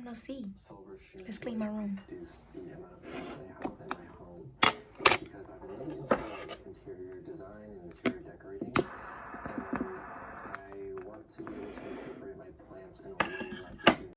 to see. Silver shoes Let's clean my room. reduce the amount of plants I have in my home because I've been really into like interior design and interior decorating, and I want to be able to incorporate my plants in a way that isn't.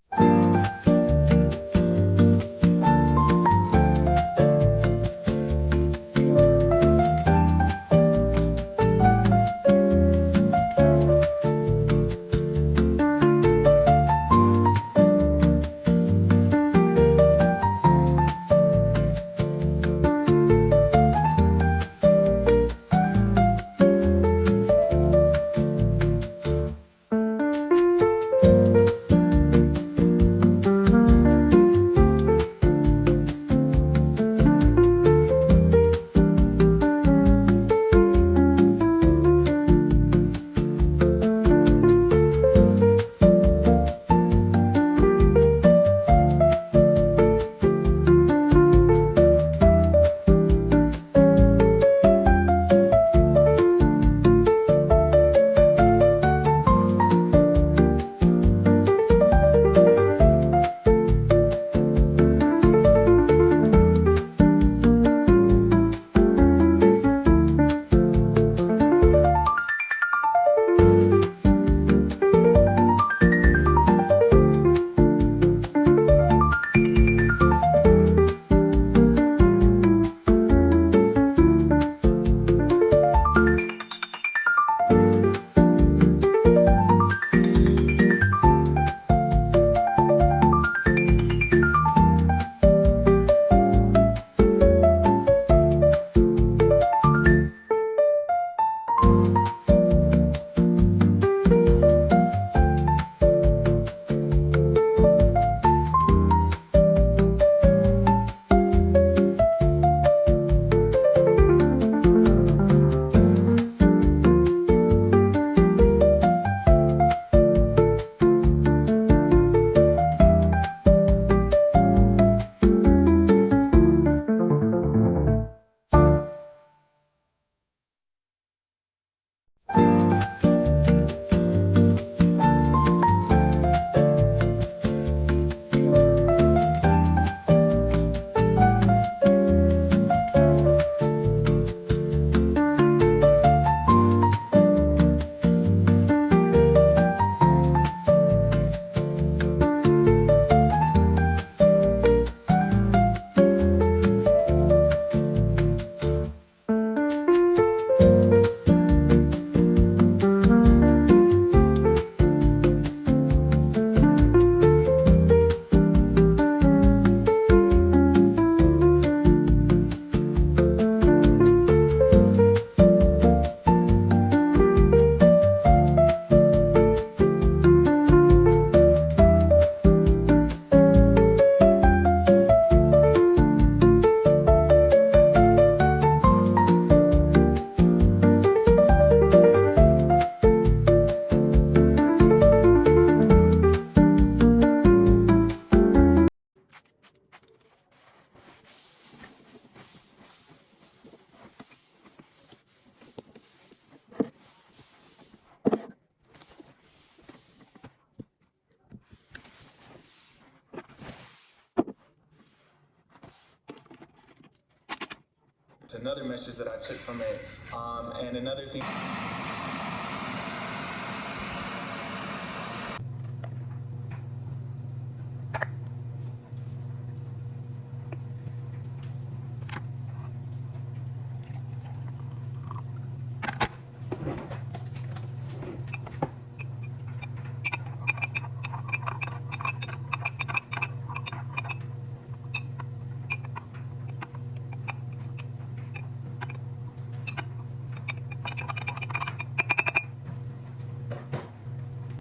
Another message that I took from it, and another thing.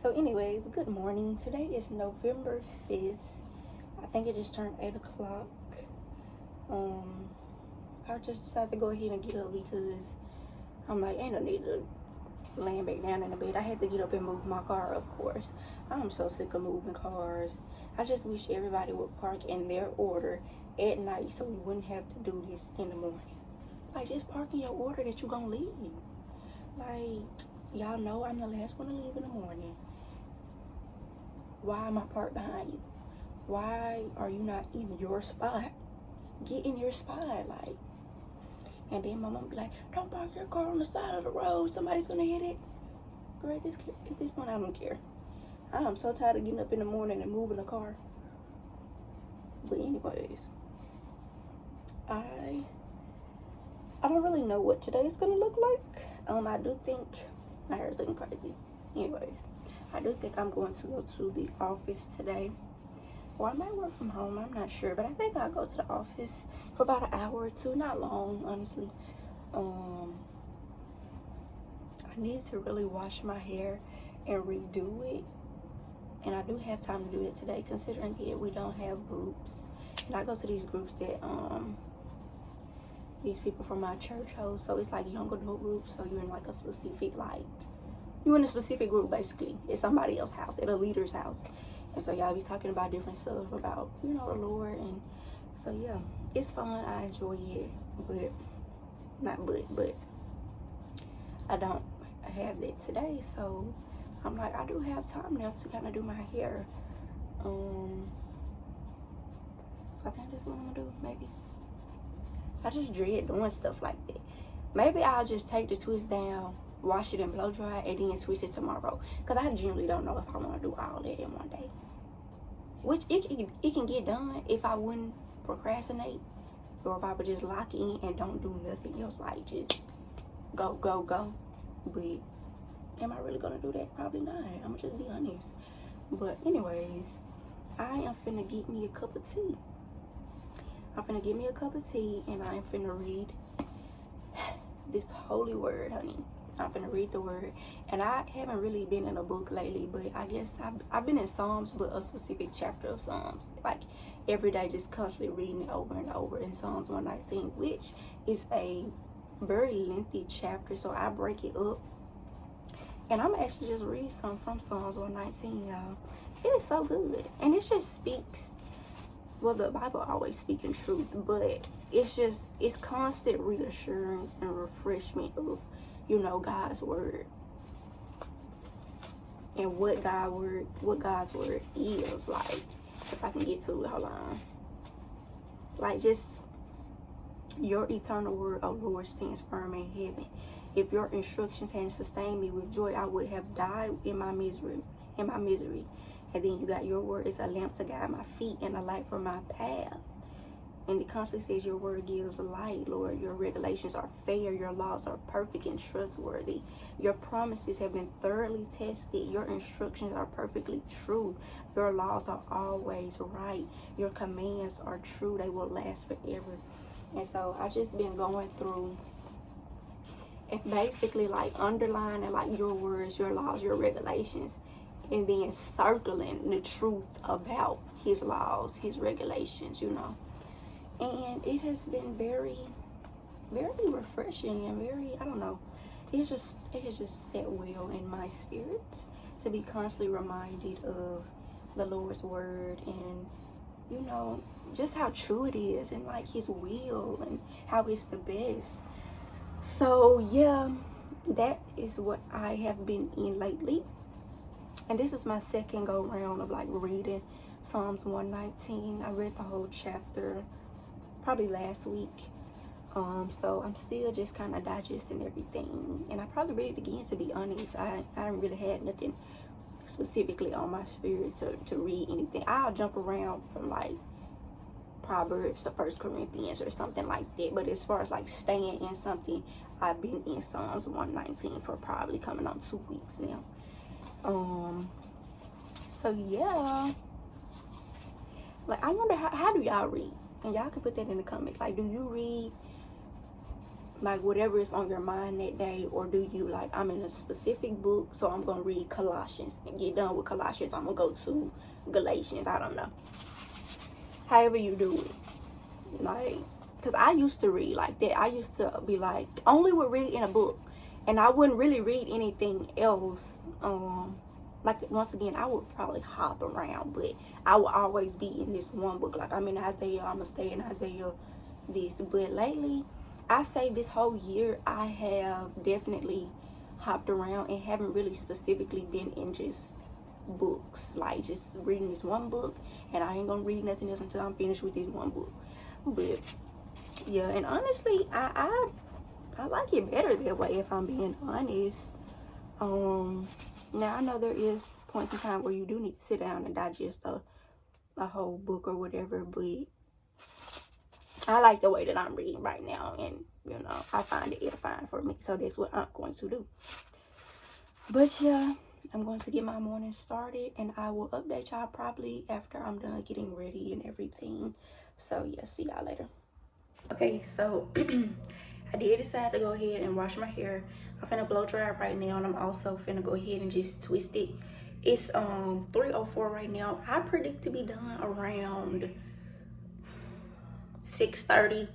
So anyways, good morning. Today is November 5th. I think it just turned 8 o'clock. I just decided to go ahead and get up because I'm like, ain't no need to laying back down in the bed. I had to get up and move my car, of course. I'm so sick of moving cars. I just wish everybody would park in their order at night so we wouldn't have to do this in the morning. Like, just park in your order that you're gonna leave. Like, y'all know I'm the last one to leave in the morning. Why am I parked behind you? why are you not in your spot? Get in your spot, like. And then my mom be like, don't park your car on the side of the road. Somebody's gonna hit it. Girl, at this point, I don't care. I am so tired of getting up in the morning and moving a car. But anyways, I don't really know what today is gonna look like. I do think my hair is looking crazy. Anyways, I do think I'm going to go to the office today. Or I might work from home, I'm not sure. But I think I'll go to the office for about an hour or two. Not long, honestly. I need to really wash my hair and redo it. And I do have time to do it today, considering that we don't have groups. And I go to these groups that these people from my church host. So it's like young adult groups. So you're in like a specific, like, you're in a specific group basically. It's somebody else's house, at a leader's house. And so y'all be talking about different stuff about, you know, the Lord. And so yeah, it's fun. I enjoy it. But I don't have that today. So I'm like, I do have time now to kind of do my hair. So I think that's what I'm gonna do, maybe. I just dread doing stuff like that. Maybe I'll just take the twist down, wash it and blow dry, and then twist it tomorrow. Because I generally don't know if I want to do all that in one day. Which it can get done if I wouldn't procrastinate. Or if I would just lock in and don't do nothing else. Like, just go. But am I really going to do that? Probably not. I'm going to just be honest. But anyways, I am finna get me a cup of tea. I'm finna get me a cup of tea, and I'm finna read this holy word, honey. I'm finna read the word. And I haven't really been in a book lately, but I guess I've been in Psalms, but a specific chapter of Psalms. Like, every day, just constantly reading it over and over in Psalms 119, which is a very lengthy chapter, so I break it up. And I'm actually just read some from Psalms 119, y'all. It is so good. And it just speaks, well, the Bible always speaking truth, but it's constant reassurance and refreshment of, you know, God's word. And what God's word is. Like, if I can get to it, hold on. Like, just, your eternal word, O Lord, stands firm in heaven. If your instructions hadn't sustained me with joy, I would have died in my misery. And then you got, your word is a lamp to guide my feet and a light for my path. And it constantly says your word gives light, Lord. Your regulations are fair. Your laws are perfect and trustworthy. Your promises have been thoroughly tested. Your instructions are perfectly true. Your laws are always right. Your commands are true. They will last forever. And so I just been going through and basically like underlining like your words, your laws, your regulations, and then circling the truth about his laws, his regulations, you know. And it has been very, very refreshing and very, I don't know, it has just set well in my spirit to be constantly reminded of the Lord's word and, you know, just how true it is and like his will and how it's the best. So yeah, that is what I have been in lately. And this is my second go round of like reading Psalms 119. I read the whole chapter probably last week. So I'm still just kind of digesting everything. And I probably read it again, to be honest. I haven't really had nothing specifically on my spirit to read anything. I'll jump around from like Proverbs to 1 Corinthians or something like that. But as far as like staying in something, I've been in Psalms 119 for probably coming on 2 weeks now. So yeah, like I wonder how do y'all read? And y'all can put that in the comments. Like, do you read like whatever is on your mind that day, or do you like, I'm in a specific book, so I'm gonna read Colossians and get done with Colossians, I'm gonna go to Galatians? I don't know. However you do it, like, because I used to read like that. I used to be like, only would read in a book, and I wouldn't really read anything else. Like, once again, I would probably hop around, but I would always be in this one book. Like, I'm in Isaiah, I'm gonna stay in Isaiah this. But lately, I say this whole year, I have definitely hopped around and haven't really specifically been in just books, like just reading this one book, and I ain't gonna read nothing else until I'm finished with this one book. But yeah, and honestly, I like it better that way, if I'm being honest. Now I know there is points in time where you do need to sit down and digest a whole book or whatever, but I like the way that I'm reading right now, and you know, I find it edifying for me, so that's what I'm going to do. But yeah, I'm going to get my morning started, and I will update y'all probably after I'm done getting ready and everything. So yeah, see y'all later. Okay, so I did decide to go ahead and wash my hair. I'm finna blow dry it right now, and I'm also finna go ahead and just twist it. It's 3:04 right now. I predict to be done around 6:30,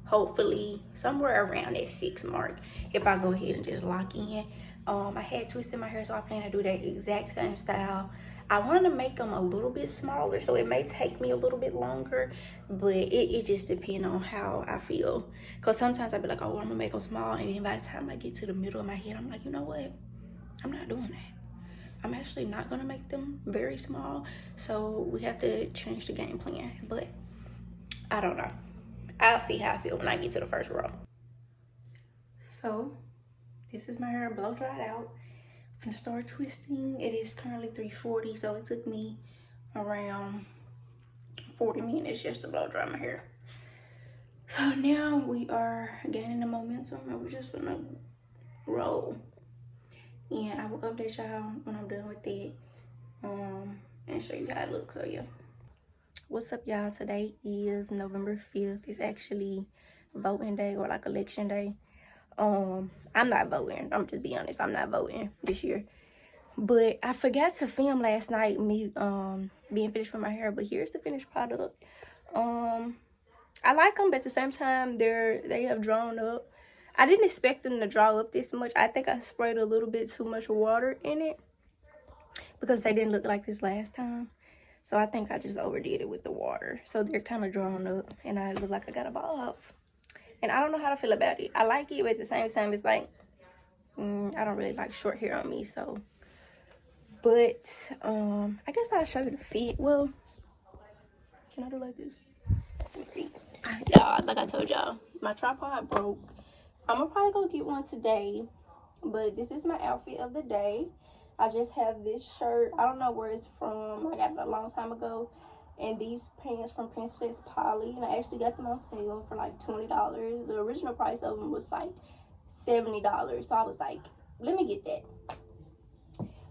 hopefully somewhere around that 6 mark, if I go ahead and just lock in. I had twisted my hair, so I plan to do that exact same style. I wanted to make them a little bit smaller, so it may take me a little bit longer, but it just depends on how I feel. Because sometimes I'll be like, oh, I'm gonna make them small, and then by the time I get to the middle of my head, I'm like, you know what, I'm not doing that. I'm actually not gonna make them very small, so we have to change the game plan. But I don't know, I'll see how I feel when I get to the first row. So this is my hair blow dried out. I'm gonna start twisting. It is currently 3:40, so it took me around 40 minutes just to blow dry my hair. So now we are gaining the momentum, and we're just gonna roll. And I will update y'all when I'm done with it, and show you how it looks. So yeah. What's up, y'all? Today is November 5th. It's actually voting day, or like election day. I'm not voting. I'm just being honest. I'm not voting this year. But I forgot to film last night, me being finished with my hair. But here's the finished product. I like them, but at the same time, they have drawn up. I didn't expect them to draw up this much. I think I sprayed a little bit too much water in it, because they didn't look like this last time. So I think I just overdid it with the water. So they're kind of drawn up, and I look like I got a bob. And I don't know how to feel about it. I like it, but at the same time, it's like, I don't really like short hair on me, so. But, I guess I'll show you the fit. Well, can I do like this? Let me see. Y'all, like I told y'all, my tripod broke. I'm gonna probably go get one today. But this is my outfit of the day. I just have this shirt. I don't know where it's from. I got it a long time ago. And these pants from Princess Polly. And I actually got them on sale for like $20. The original price of them was like $70. So I was like, let me get that.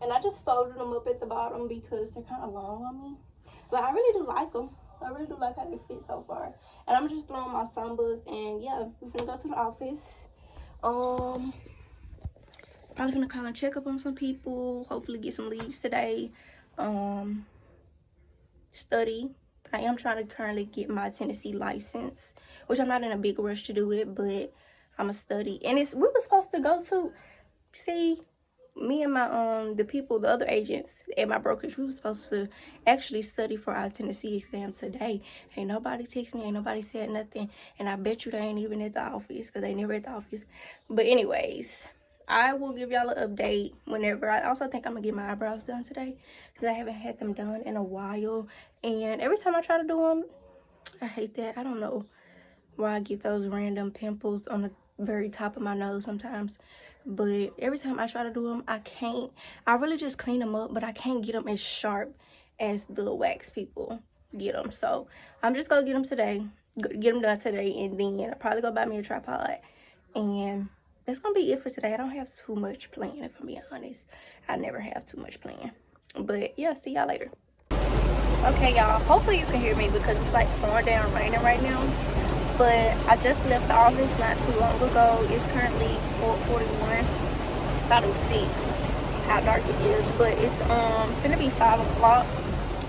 And I just folded them up at the bottom because they're kind of long on me. But I really do like them. I really do like how they fit so far. And I'm just throwing my sunbus. And yeah, we're gonna go to the office. Probably gonna call and check up on some people. Hopefully get some leads today. Study. I am trying to currently get my Tennessee license, which I'm not in a big rush to do it, but I'm gonna study. And we were supposed to go to, see, me and my the other agents at my brokerage, we were supposed to actually study for our Tennessee exam today. Ain't nobody text me, ain't nobody said nothing, and I bet you they ain't even at the office, because they never at the office. But anyways, I will give y'all an update whenever. I also think I'm gonna get my eyebrows done today, because I haven't had them done in a while, and every time I try to do them, I hate that. I don't know why I get those random pimples on the very top of my nose sometimes, but every time I try to do them, I can't. I really just clean them up, but I can't get them as sharp as the wax people get them. So I'm just gonna get them today, get them done today, and then I'll probably go buy me a tripod, and that's gonna be it for today. I don't have too much planned, if I'm being honest. I never have too much planned. But yeah, see y'all later. Okay, y'all, hopefully you can hear me, because it's like pouring down raining right now. But I just left the office not too long ago. It's currently 4:41. Thought it was 6. How dark it is. But it's gonna be 5 o'clock.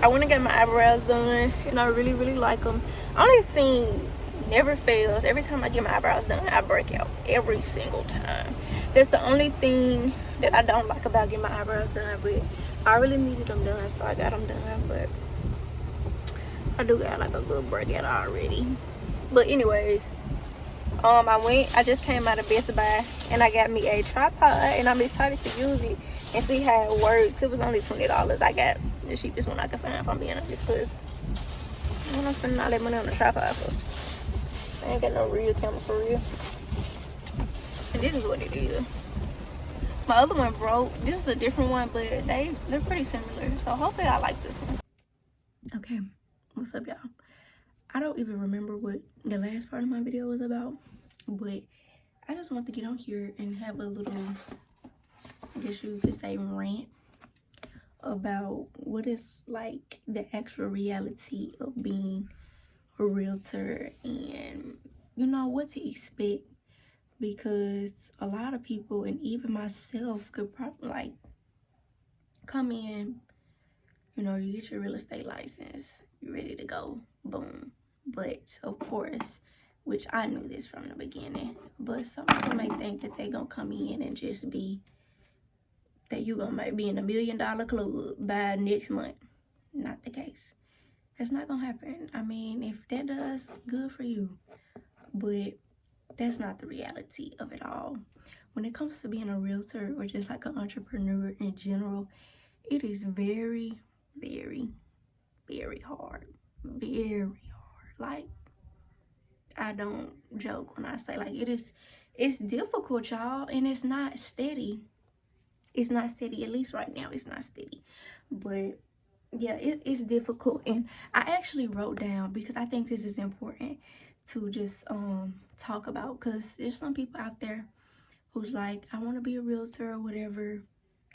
I went and got my eyebrows done, and I really, really like them. Only thing never fails. Every time I get my eyebrows done, I break out every single time. That's the only thing that I don't like about getting my eyebrows done. But I really needed them done, so I got them done. But I do got like a little breakout already. But anyways, I just came out of Best Buy and I got me a tripod and I'm excited to use it and see how it works. It was only $20. I got the cheapest one I could find, if I'm being honest, because I'm not spending all that money on a tripod for. I ain't got no real camera for real. And this is what it is. My other one broke. This is a different one, but they're pretty similar. So hopefully I like this one. Okay, what's up, y'all? I don't even remember what the last part of my video was about, but I just want to get on here and have a little, I guess you could say, rant about what is like the actual reality of being a realtor and, you know, what to expect. Because a lot of people, and even myself, could probably like come in, you know, you get your real estate license, you're ready to go, boom. But of course, which I knew this from the beginning, but some people may think that they're gonna come in and just be, that you're gonna be in $1 million club by next month. Not the case. That's not gonna happen. I mean, if that does, good for you. But that's not the reality of it all. When it comes to being a realtor or just like an entrepreneur in general, it is very, very, very hard. Very hard. Like, I don't joke when I say, like, it's difficult, y'all, and it's not steady. It's not steady, at least right now, it's not steady. But yeah, it's difficult. And I actually wrote down, because I think this is important to just talk about, because there's some people out there who's like, I want to be a realtor or whatever,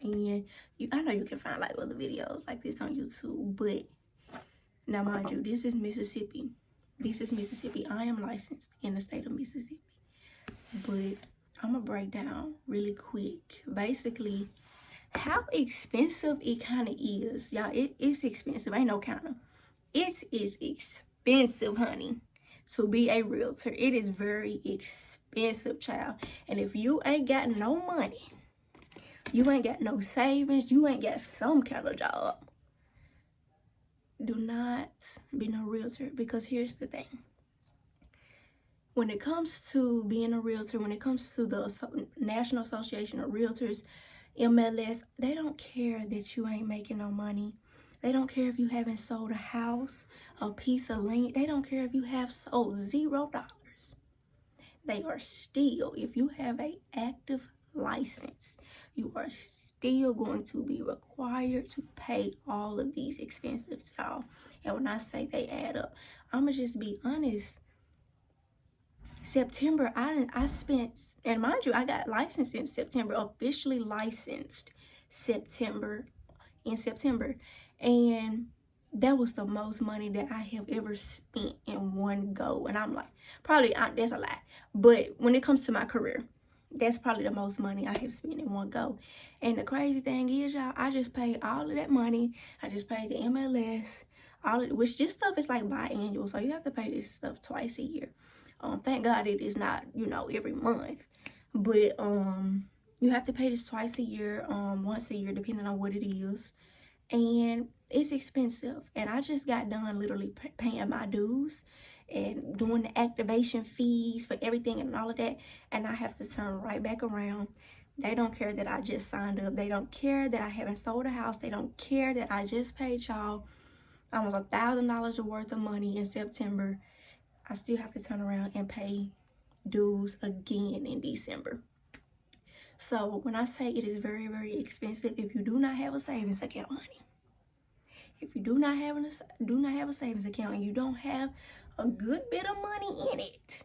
and I know you can find like other videos like this on YouTube, but now mind you, this is Mississippi. I am licensed in the state of Mississippi, but I'm gonna break down really quick basically how expensive it kind of is, y'all. It's expensive, ain't no counter. It is expensive, honey, to be a realtor. It is very expensive, child. And if you ain't got no money, you ain't got no savings, you ain't got some kind of job, do not be no realtor. Because here's the thing. When it comes to being a realtor, when it comes to the National Association of Realtors, MLS, they don't care that you ain't making no money. They don't care if you haven't sold a house, a piece of land. They don't care if you have sold $0. They are still, if you have an active license, you are still going to be required to pay all of these expenses, y'all. And when I say they add up, I'ma just be honest. September, I spent, and mind you, I got licensed in September, officially licensed in September, and that was the most money that I have ever spent in one go. And I'm like, probably, that's a lot, but when it comes to my career, that's probably the most money I have spent in one go. And the crazy thing is, y'all, I just paid all of that money. I just paid the MLS, which this stuff is like biannual, so you have to pay this stuff twice a year. Thank God it is not, you know, every month, but you have to pay this twice a year, once a year, depending on what it is. And it's expensive. And I just got done literally paying my dues and doing the activation fees for everything and all of that. And I have to turn right back around. They don't care that I just signed up. They don't care that I haven't sold a house. They don't care that I just paid y'all almost $1,000 worth of money in September. I still have to turn around and pay dues again in December. So when I say it is very, very expensive, if you do not have a savings account, honey, if you do not have a savings account and you don't have a good bit of money in it,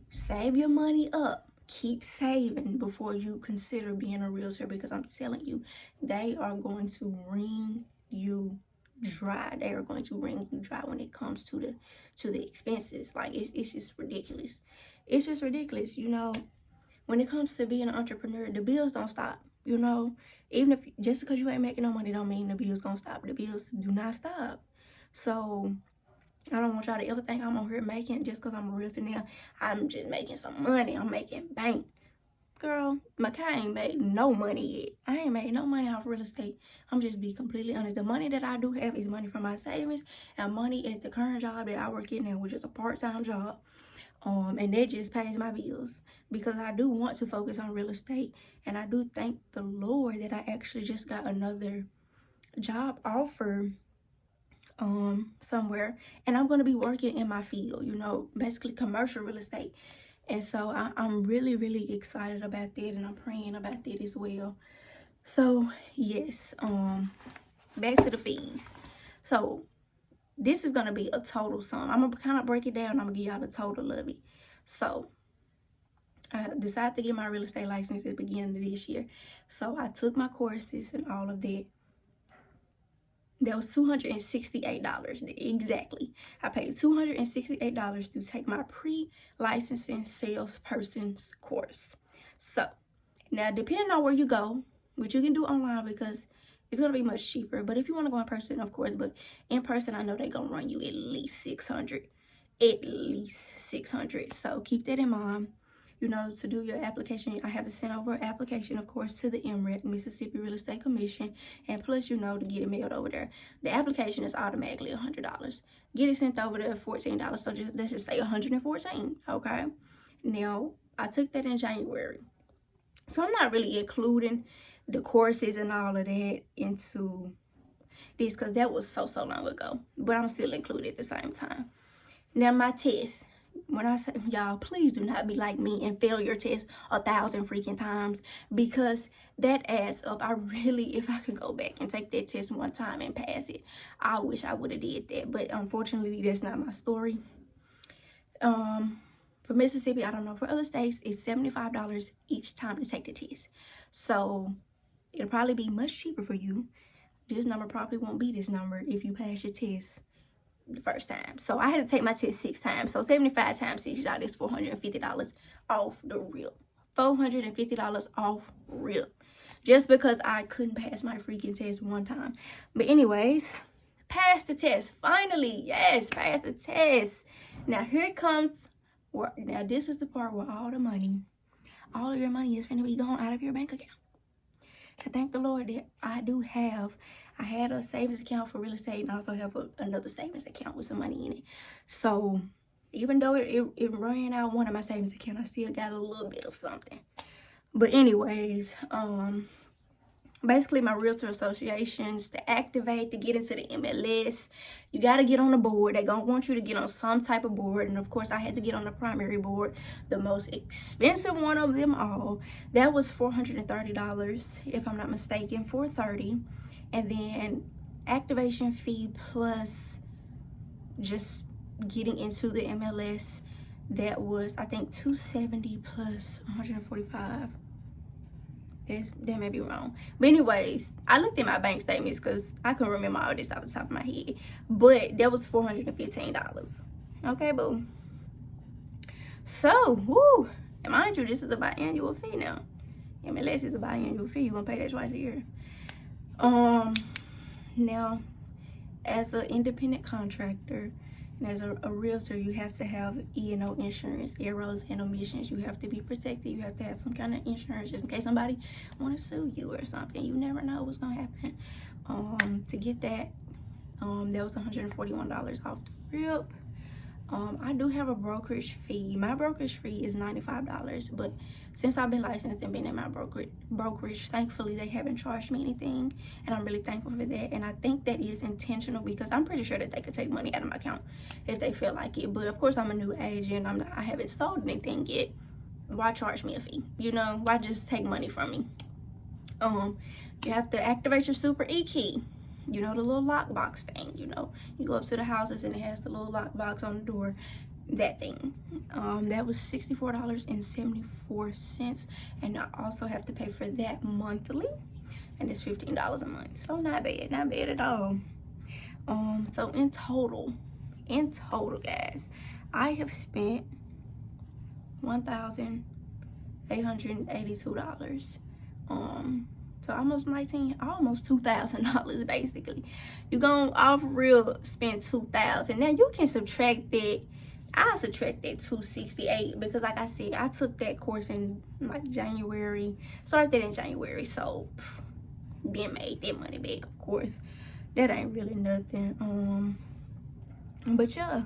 save your money up. Keep saving before you consider being a realtor, because I'm telling you, they are going to wring you dry. They are going to wring you dry when it comes to the expenses. Like, it's just ridiculous. It's just ridiculous. You know, when it comes to being an entrepreneur, the bills don't stop. You know, even if just because you ain't making no money don't mean the bills gonna stop. The bills do not stop. So I don't want y'all to ever think I'm on here making, just because I'm a realtor now, I'm just making some money. I'm making bank. Girl, Makai ain't made no money yet. I ain't made no money off real estate. I'm just be completely honest. The money that I do have is money from my savings and money at the current job that I work in now, which is a part-time job. And that just pays my bills, because I do want to focus on real estate. And I do thank the Lord that I actually just got another job offer somewhere, and I'm going to be working in my field, you know, basically commercial real estate. And so I'm really excited about that, and I'm praying about that as well. So yes, back to the fees. So this is going to be a total sum. I'm gonna kind of break it down. I'm gonna give y'all the total of it. So I decided to get my real estate license at the beginning of this year. So I took my courses and all of that. That was $268 exactly. I paid $268 to take my pre-licensing salesperson's course. So now, depending on where you go, which you can do online because it's gonna be much cheaper. But if you want to go in person, of course. But in person, I know they're gonna run you at least $600. At least $600. So keep that in mind. You know, to do your application, I have to send over an application, of course, to the MREC, Mississippi Real Estate Commission, and plus, you know, to get it mailed over there. The application is automatically $100. Get it sent over there, $14. So let's just say $114. Okay. Now, I took that in January, so I'm not really including the courses and all of that into this because that was so long ago. But I'm still included at the same time. Now, my test. When I say, y'all, please do not be like me and fail your test 1,000 freaking times, because that adds up. I really, if I could go back and take that test one time and pass it, I wish I would have did that. But unfortunately, that's not my story. For Mississippi, I don't know. For other states, it's $75 each time to take the test. So it'll probably be much cheaper for you. This number probably won't be this number if you pass your test the first time. So I had to take my test 6 times. So 75 times 6, y'all, is $450 off the rip. $450 off rip. Just because I couldn't pass my freaking test one time. But anyways, pass the test. Finally, yes, pass the test. Now here comes, now this is the part where all the money, all of your money is finna be gone out of your bank account. I thank the Lord that I had a savings account for real estate, and I also have another savings account with some money in it. So even though it ran out one of my savings account, I still got a little bit of something. But anyways, basically my realtor associations, to activate, to get into the MLS, you got to get on the board. They're going to want you to get on some type of board. And of course, I had to get on the primary board, the most expensive one of them all. That was $430, if I'm not mistaken, $430. And then activation fee plus just getting into the MLS, that was, I think, $270 plus $145. That may be wrong. But anyways, I looked at my bank statements because I couldn't remember all this off the top of my head. But that was $415. Okay, boo. So, woo. And mind you, this is a biannual fee now. MLS is a biannual fee. You're going to pay that twice a year. Now, as an independent contractor and as a realtor, you have to have E&O insurance, errors and omissions. You have to be protected. You have to have some kind of insurance just in case somebody want to sue you or something. You never know what's going to happen. To get that, that was $141 off the rip. I do have a brokerage fee. My brokerage fee is $95, but since I've been licensed and been in my brokerage, thankfully they haven't charged me anything, and I'm really thankful for that. And I think that is intentional because I'm pretty sure that they could take money out of my account if they feel like it. But of course, I'm a new agent. I haven't sold anything yet. Why charge me a fee? You know, why just take money from me? You have to activate your Super E-Key. You know, the little lockbox thing, you know. You go up to the houses and it has the little lockbox on the door. That thing. That was $64.74. And I also have to pay for that monthly. And it's $15 a month. So not bad. Not bad at all. So in total, guys, I have spent $1,882. So almost $2,000 basically. You're gonna off real spend $2,000. Now you can subtract that. I subtract that $268 because, like I said, I took that course in like January. Started that in January, so then made that money back. Of course, that ain't really nothing. But yeah,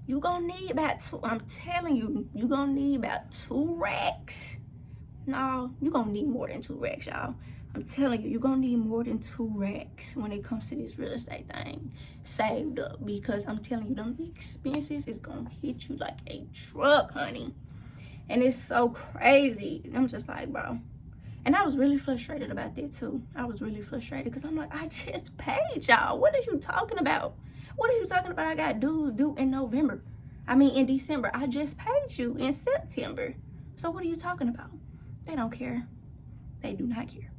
You gonna need about two. I'm telling you, you gonna need about 2 racks. No, you gonna need more than 2 racks, y'all. I'm telling you, you're gonna need more than 2 racks when it comes to this real estate thing saved up, because I'm telling you, them expenses is gonna hit you like a truck, honey. And it's so crazy. I'm just like, bro. And I was really frustrated about that too. I was really frustrated because I'm like, I just paid y'all. What are you talking about? What are you talking about? I got dues due in November. I mean, in December. I just paid you in September. So what are you talking about? They don't care. They do not care.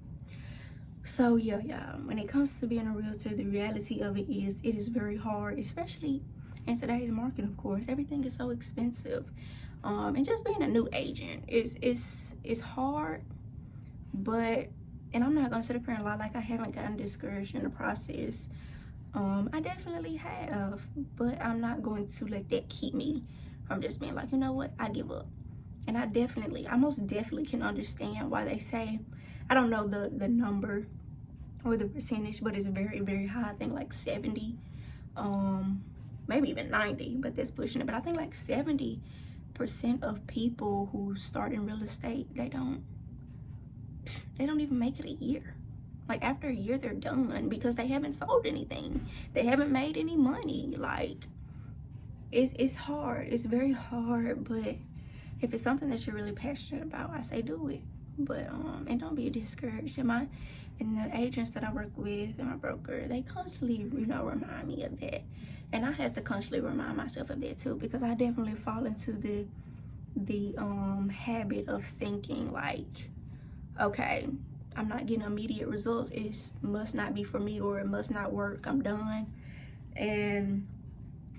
So yeah, y'all, when it comes to being a realtor, the reality of it is very hard, especially in today's market. Of course, everything is so expensive, and just being a new agent is hard. But, and I'm not gonna sit up here and lie like I haven't gotten discouraged in the process. I definitely have, but I'm not going to let that keep me from just being like, you know what, I give up. And I most definitely can understand why they say, I don't know the number or the percentage, but it's very, very high. I think like 70, maybe even 90, but that's pushing it. But I think like 70% of people who start in real estate, they don't even make it a year. Like after a year, they're done because they haven't sold anything. They haven't made any money. Like it's hard. It's very hard, but if it's something that you're really passionate about, I say do it. But and don't be discouraged. And the agents that I work with and my broker, they constantly, remind me of that. And I have to constantly remind myself of that too, because I definitely fall into the habit of thinking like, okay, I'm not getting immediate results. It must not be for me, or it must not work. I'm done. And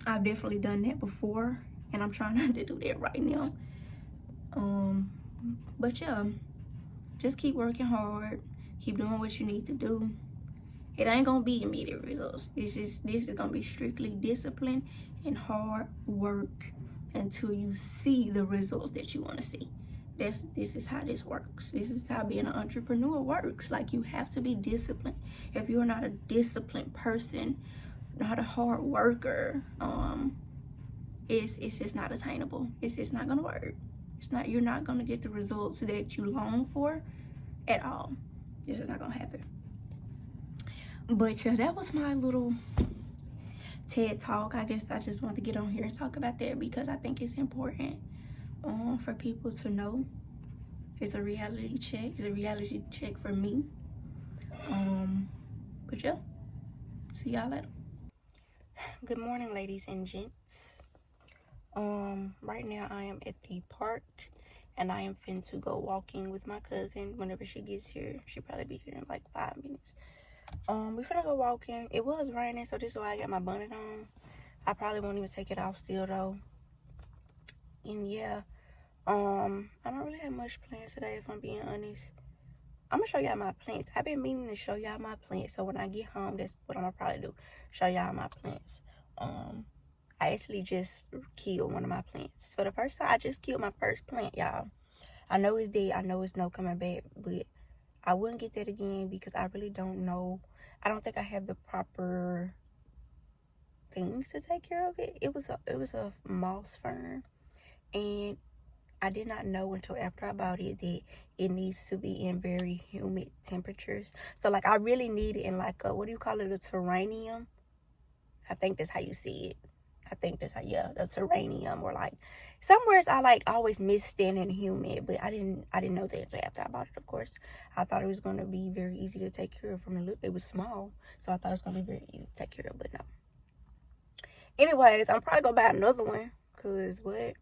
I've definitely done that before, and I'm trying not to do that right now. But yeah, just keep working hard, keep doing what you need to do. It ain't gonna be immediate results. This is gonna be strictly discipline and hard work until you see the results that you want to see. This is how this works. This is how being an entrepreneur works. Like, you have to be disciplined. If you're not a disciplined person, not a hard worker, it's just not attainable. It's just not gonna work. You're not gonna get the results that you long for at all. This is not gonna happen. But yeah, that was my little TED talk. I guess I just wanted to get on here and talk about that because I think it's important for people to know. It's a reality check. It's a reality check for me. But yeah, see y'all later. Good morning, ladies and gents. Right now I am at the park, and I am finna go walking with my cousin. Whenever she gets here, she'll probably be here in like 5 minutes. We finna go walking. It was raining, so this is why I got my bonnet on. I probably won't even take it off still though. And yeah, I don't really have much plans today, if I'm being honest. I'm gonna show y'all my plants. I've been meaning to show y'all my plants, so when I get home, that's what I'm gonna probably do. Show y'all my plants. I actually just killed one of my plants. For the first time, I just killed my first plant, y'all. I know it's dead. I know it's no coming back, but I wouldn't get that again because I really don't know. I don't think I have the proper things to take care of it. It was a moss fern, and I did not know until after I bought it that it needs to be in very humid temperatures. So like, I really need it in like a, what do you call it, a terrarium? I think that's how you see it. I think that's how, yeah, a terrarium, or like somewhere I like always miss standing humid, but I didn't know that until after I bought it. Of course, I thought it was going to be very easy to take care of from the look. It was small, so I thought it was going to be very easy to take care of, but no. Anyways, I'm probably gonna buy another one, cause what?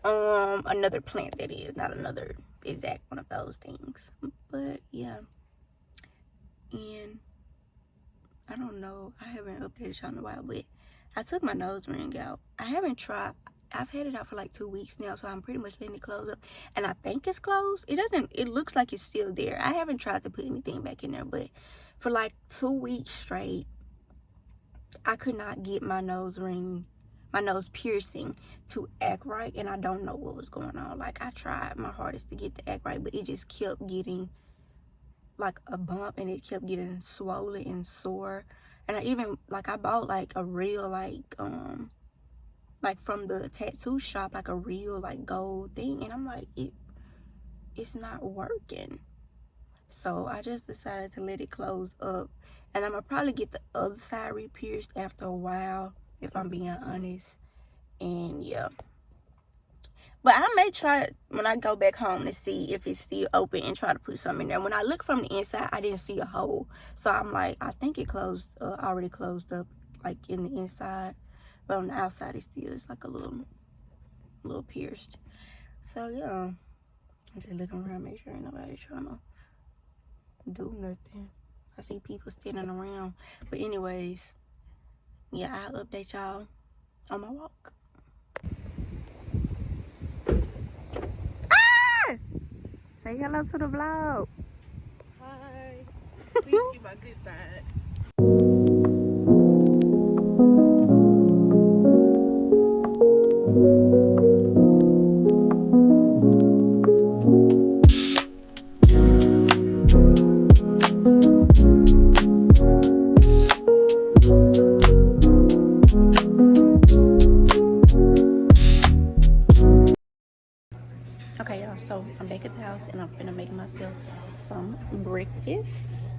Another plant, that is, not another exact one of those things. But yeah, and I don't know, I haven't updated y'all in a while, but I took my nose ring out. I've had it out for like 2 weeks now, so I'm pretty much letting it close up, and I think it's closed. It looks like it's still there. I haven't tried to put anything back in there, but for like 2 weeks straight, I could not get my nose piercing to act right, and I don't know what was going on. Like, I tried my hardest to get the act right, but it just kept getting like a bump, and it kept getting swollen and sore. And I bought like a real, like like from the tattoo shop, like a real like gold thing, and I'm like, it's not working. So I just decided to let it close up, and I'm gonna probably get the other side re-pierced after a while, if I'm being honest. And yeah, but I may try when I go back home to see if it's still open and try to put something in there. When I look from the inside, I didn't see a hole, so I'm like, I think it closed, already closed up, like in the inside, but on the outside it's like a little pierced. So yeah, I'm just looking around, make sure ain't nobody trying to do nothing. I see people standing around, but anyways, yeah, I'll update y'all on my walk. Ah! Say hello to the vlog. Hi. Please keep my good side. Okay, y'all, so I'm back at the house and I'm gonna make myself some breakfast.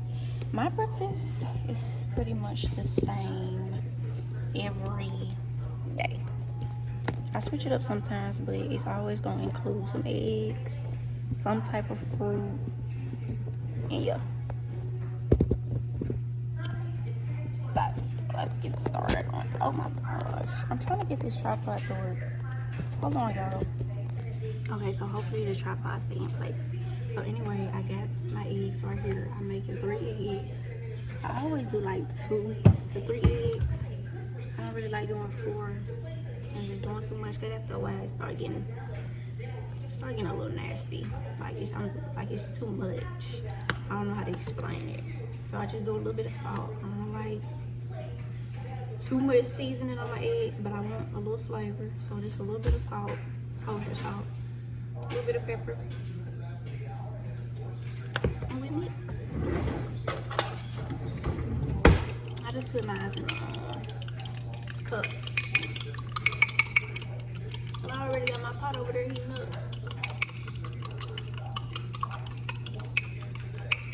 My breakfast is pretty much the same every day. I switch it up sometimes, but it's always gonna include some eggs, some type of fruit, and yeah. So let's get started on. Oh my gosh, I'm trying to get this tripod to work. Hold on, y'all. Okay, so hopefully the tripod stay in place. So anyway, I got my eggs right here. I'm making 3 eggs. I always do like 2 to 3 eggs. I don't really like doing 4. I'm just doing too much because after a while it start getting a little nasty. Like it's too much. I don't know how to explain it. So I just do a little bit of salt. I don't like too much seasoning on my eggs, but I want a little flavor. So just a little bit of salt, kosher salt, a little bit of pepper, and we mix. I just put mine in the cup. And I already got my pot over there heating up.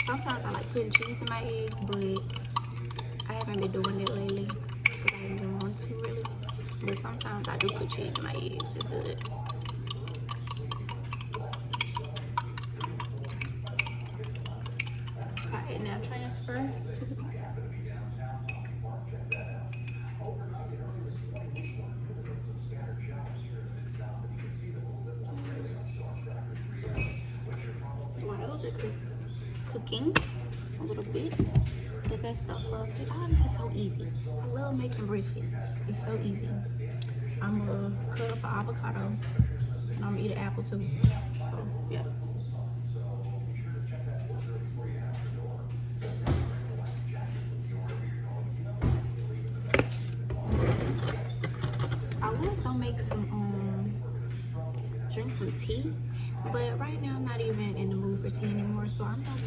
Sometimes I like putting cheese in my eggs, but I haven't been doing it lately because I haven't been wanting to really. But sometimes I do put cheese in my eggs. It's good. Alright, now transfer to the pot. While those are cooking a little bit, the best stuff loves it. Oh, this is so easy. I love making breakfast. It's so easy. I'm gonna cut up an avocado and I'm gonna eat an apple too. So yeah. I was gonna make drink some tea, but right now I'm not even in the mood for tea anymore, so I'm not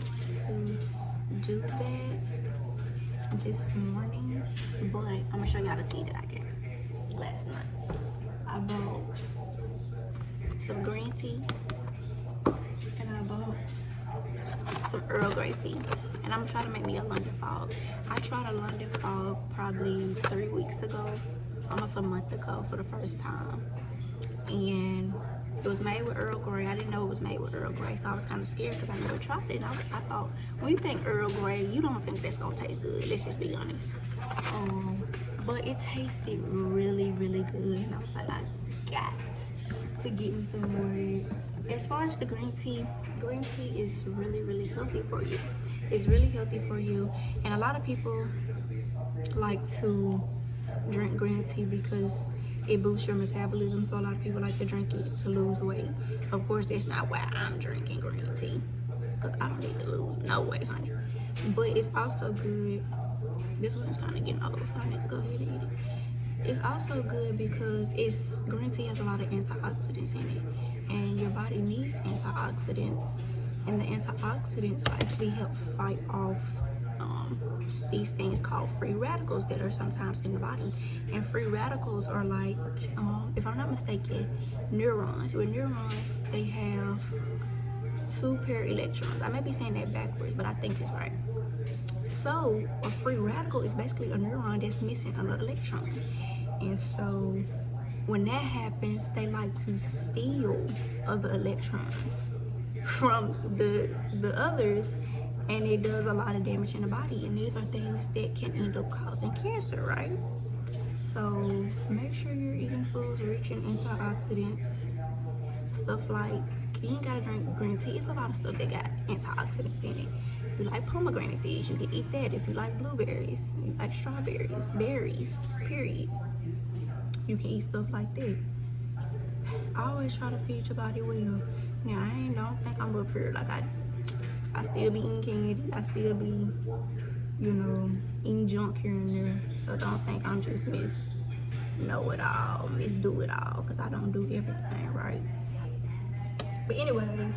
going to do that this morning. But I'm gonna show y'all the tea that I got last night. I bought some green tea and I bought some Earl Grey tea, and I'm trying to make me a London fog. I tried a London fog probably 3 weeks ago, almost a month ago, for the first time, and it was made with Earl Grey. I didn't know it was made with Earl Grey, so I was kind of scared because I never tried it. I thought, when you think Earl Grey, you don't think that's gonna taste good. Let's just be honest. But it tasted really, really good, and I was like, I got to get me some more. As far as the green tea is really, really healthy for you. It's really healthy for you, and a lot of people like to drink green tea because it boosts your metabolism, so a lot of people like to drink it to lose weight. Of course, that's not why I'm drinking green tea, because I don't need to lose no weight, honey. But it's also good. This one's kind of getting old, so I need to go ahead and eat it. It's also good because green tea has a lot of antioxidants in it, and your body needs antioxidants, and the antioxidants actually help fight off these things called free radicals that are sometimes in the body. And free radicals are like, if I'm not mistaken, neurons. With neurons, they have two pair of electrons. I may be saying that backwards, but I think it's right. So a free radical is basically a neuron that's missing an electron. And so when that happens, they like to steal other electrons from the others, and it does a lot of damage in the body. And these are things that can end up causing cancer, right? So make sure you're eating foods rich in antioxidants. Stuff like, you ain't gotta drink green tea. It's a lot of stuff that got antioxidants in it. If you like pomegranate seeds, you can eat that. If you like blueberries, you like strawberries, berries, period, you can eat stuff like that. I always try to feed your body well. Now don't think I'm up here like I still be eating candy. I still be, eating junk here and there. So don't think I'm just Miss Know It All, Miss Do It All, because I don't do everything right. But anyways,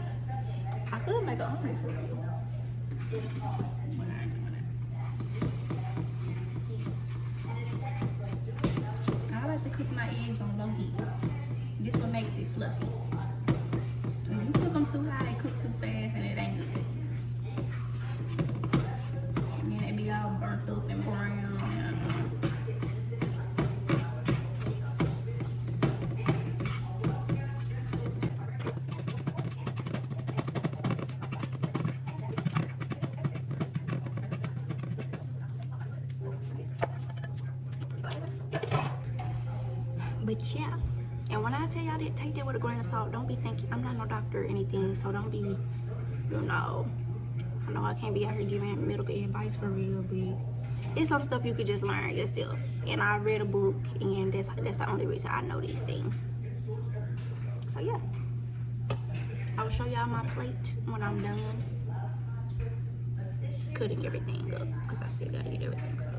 I could make an omelet for you. I like to cook my eggs on low heat. This what makes it fluffy. When you cook them too high, they cook too fast, and it ain't good. And then they be all burnt up and brown. But yeah, and when I tell y'all that, take that with a grain of salt. Don't be thinking, I'm not no doctor or anything, so don't be, I know I can't be out here giving medical advice for real, but it's some stuff you could just learn yourself. And I read a book, and that's the only reason I know these things. So yeah, I will show y'all my plate when I'm done cutting everything up, because I still gotta get everything cut up.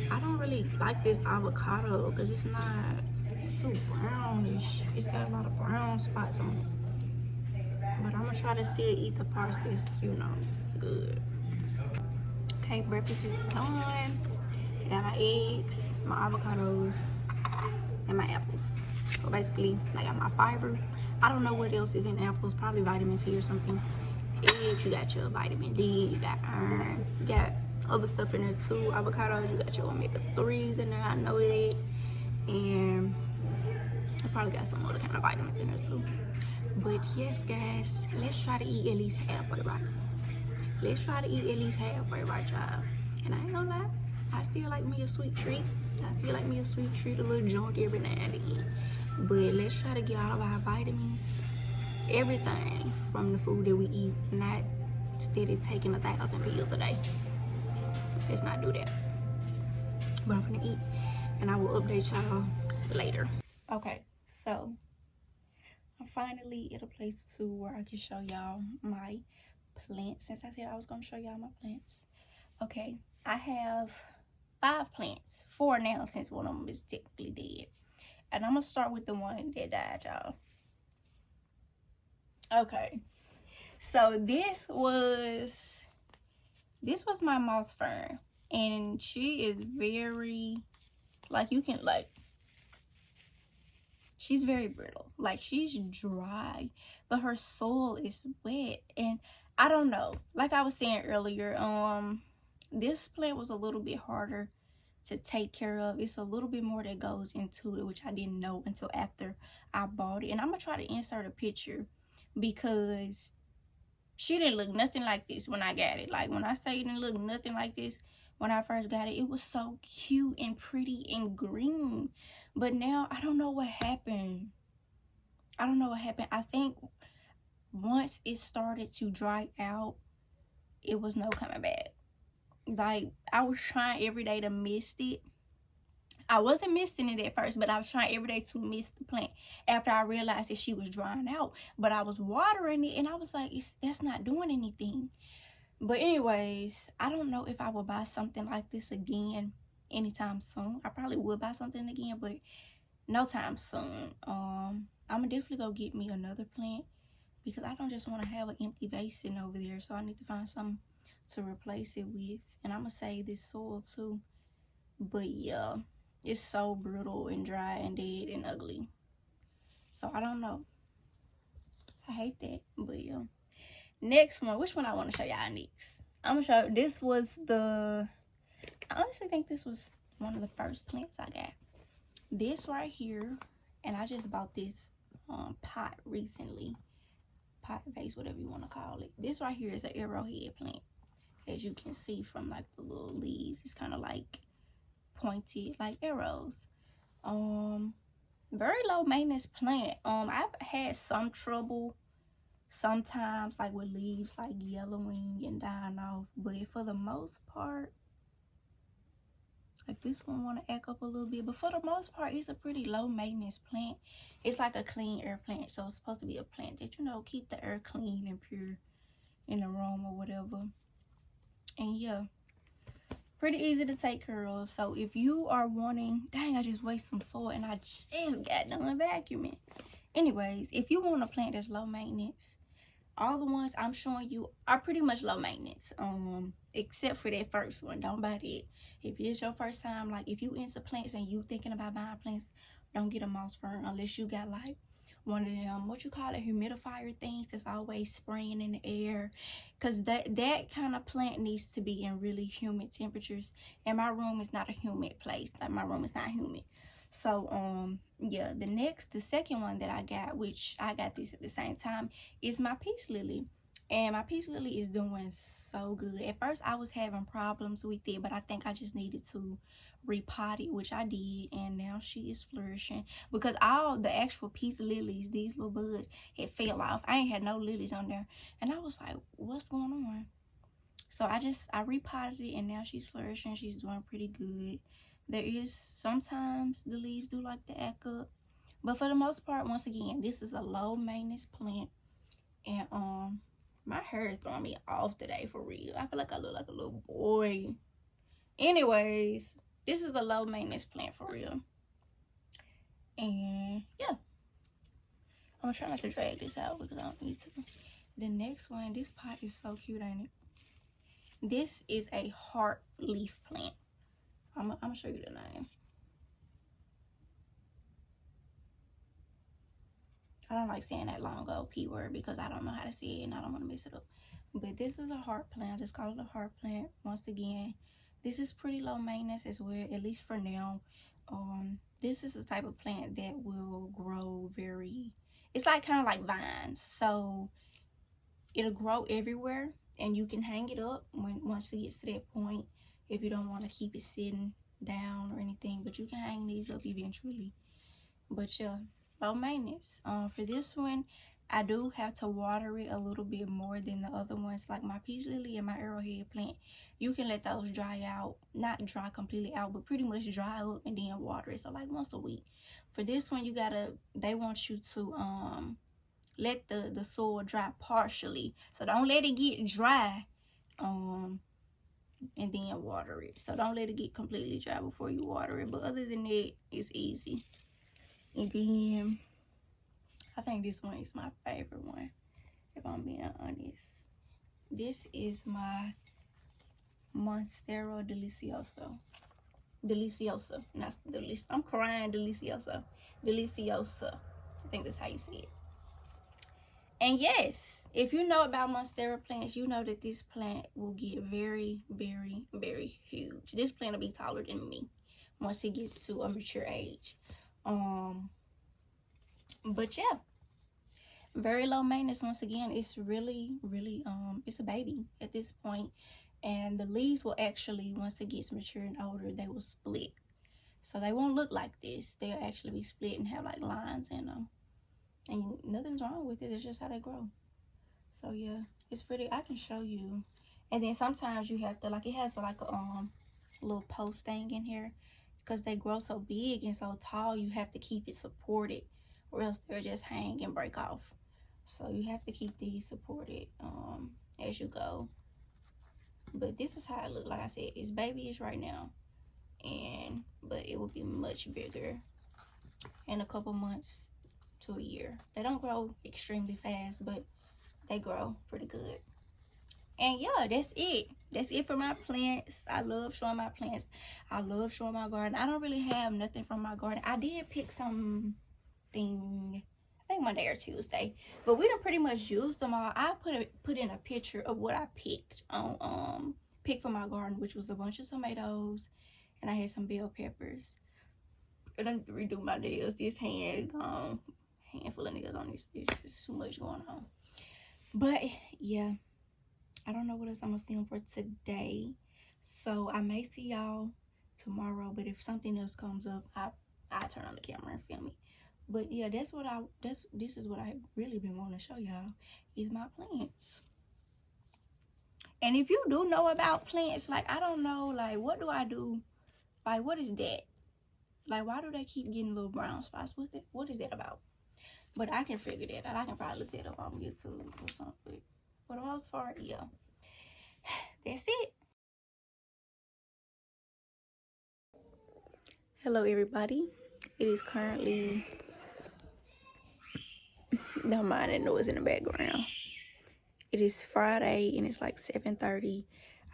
I don't really like this avocado because it's too brownish. It's got a lot of brown spots on it. But I'm gonna try to still eat the parts that's, good. Okay, breakfast is done. Got my eggs, my avocados, and my apples. So basically, I got my fiber. I don't know what else is in apples, probably vitamin C or something. Eggs, you got your vitamin D, you got iron, you got other stuff in there too. Avocados, you got your omega-3s in there, I know that. And I probably got some other kind of vitamins in there too. But yes, guys, let's try to eat at least halfway right. Let's try to eat at least halfway right, y'all. And I ain't gonna lie, I still like me a sweet treat. A little junk every now and then. But let's try to get all of our vitamins, everything from the food that we eat, not steady taking 1,000 pills a day. Let's not do that. But I'm gonna eat, and I will update y'all later. Okay, so I'm finally at a place too where I can show y'all my plants, since I said I was gonna show y'all my plants. Okay, I have 5 plants, 4 now since one of them is technically dead. And I'm gonna start with the one that died, y'all. Okay, so this was my moss fern, and she is very, she's very brittle. Like, she's dry, but her soil is wet. And I don't know, like I was saying earlier, this plant was a little bit harder to take care of. It's a little bit more that goes into it, which I didn't know until after I bought it. And I'm gonna try to insert a picture, because she didn't look nothing like this when I got it. Like, when I say it didn't look nothing like this when I first got it, it was so cute and pretty and green. But now I don't know what happened. I think once it started to dry out, it was no coming back. Like, I was trying every day to mist it. I wasn't misting it at first, but I was trying every day to mist the plant after I realized that she was drying out. But I was watering it, and I was like, that's not doing anything. But anyways, I don't know if I will buy something like this again anytime soon. I probably will buy something again, but no time soon. I'm gonna definitely go get me another plant, because I don't just want to have an empty vase sitting over there. So I need to find something to replace it with. And I'm going to save this soil too. But yeah, it's so brittle and dry and dead and ugly. So I don't know. I hate that. But yeah. Next one. Which one I want to show y'all next? I'm going to show. This was the... I honestly think this was one of the first plants I got. This right here. And I just bought this pot recently. Pot vase, whatever you want to call it. This right here is an arrowhead plant. As you can see from like the little leaves. It's kind of like pointed like arrows. Very low maintenance plant. I've had some trouble sometimes like with leaves like yellowing and dying off, but for the most part, like this one want to act up a little bit, but for the most part it's a pretty low maintenance plant. It's like a clean air plant, so it's supposed to be a plant that, you know, keep the air clean and pure in the room or whatever. And yeah, pretty easy to take care of. So if you are wanting, dang, I just wasted some soil and I just got done vacuuming. Anyways, if you want a plant that's low maintenance, all the ones I'm showing you are pretty much low maintenance. Except for that first one. Don't buy that. If it's your first time, like if you into plants and you thinking about buying plants, don't get a moss fern unless you got like one of them, what you call it, humidifier things that's always spraying in the air, because that kind of plant needs to be in really humid temperatures, and my room is not a humid place. Like my room is not humid. So yeah, the second one that I got, which I got this at the same time, is my peace lily. And my peace lily is doing so good. At first I was having problems with it, but I think I just needed to repot it, which I did, and now she is flourishing, because all the actual peace lilies, these little buds, it fell off. I ain't had no lilies on there, and I was like, what's going on? So I repotted it, and now she's flourishing. She's doing pretty good. There is sometimes the leaves do like to act up, but for the most part, once again, this is a low maintenance plant. And my hair is throwing me off today, for real. I feel like I look like a little boy. Anyways, this is a low maintenance plant for real. And yeah, I'm gonna try not to drag this out because I don't need to. The next one, this pot is so cute, ain't it? This is a heart leaf plant. I'm gonna show you the name. I don't like saying that long ago P word because I don't know how to say it and I don't want to mess it up. But this is a heart plant. I just call it a heart plant. Once again, this is pretty low maintenance as well, at least for now. This is the type of plant that will grow very, it's like kind of like vines. So it'll grow everywhere and you can hang it up once it gets to that point, if you don't want to keep it sitting down or anything. But you can hang these up eventually. But yeah, low maintenance. For this one, I do have to water it a little bit more than the other ones, like my peace lily and my arrowhead plant. You can let those dry out, not dry completely out, but pretty much dry up and then water it. So like once a week. For this one, they want you to let the soil dry partially. So don't let it get dry and then water it. So don't let it get completely dry before you water it. But other than that, it's easy. And then I think this one is my favorite one, if I'm being honest. This is my Monstera Delicioso. Not Delicioso. I'm crying, Delicioso. Deliciosa. I think that's how you say it. And yes, if you know about Monstera plants, you know that this plant will get very, very, very huge. This plant will be taller than me once it gets to a mature age. But yeah, very low maintenance. Once again, it's really it's a baby at this point, and the leaves will actually, once it gets mature and older, they will split, so they won't look like this. They'll actually be split and have like lines in them, and nothing's wrong with it. It's just how they grow. So yeah, it's pretty. I can show you. And then sometimes you have to, like, it has like a little post thing in here, because they grow so big and so tall, you have to keep it supported, or else they'll just hang and break off. So you have to keep these supported as you go. But this is how it looks. Like I said, it's babyish right now, but it will be much bigger in a couple months to a year. They don't grow extremely fast, but they grow pretty good. And yeah, that's it. That's it for my plants. I love showing my plants. I love showing my garden. I don't really have nothing from my garden. I did pick something, I think Monday or Tuesday, but we done pretty much used them all. I put in a picture of what I picked on picked from my garden, which was a bunch of tomatoes, and I had some bell peppers. And I need to redo my nails. This hand gone, handful of nails on this. There's just too much going on. But yeah, I don't know what else I'm gonna film for today, so I may see y'all tomorrow. But if something else comes up, I turn on the camera and film it. But yeah, this is what I really been wanting to show y'all, is my plants. And if you do know about plants, like, I don't know, like, what do I do? Like, what is that? Like, why do they keep getting little brown spots with it? What is that about? But I can figure that out. I can probably look that up on YouTube or something. For the most part, yeah. That's it. Hello, everybody. It is currently, don't mind that noise in the background. It is Friday and it's like 7:30.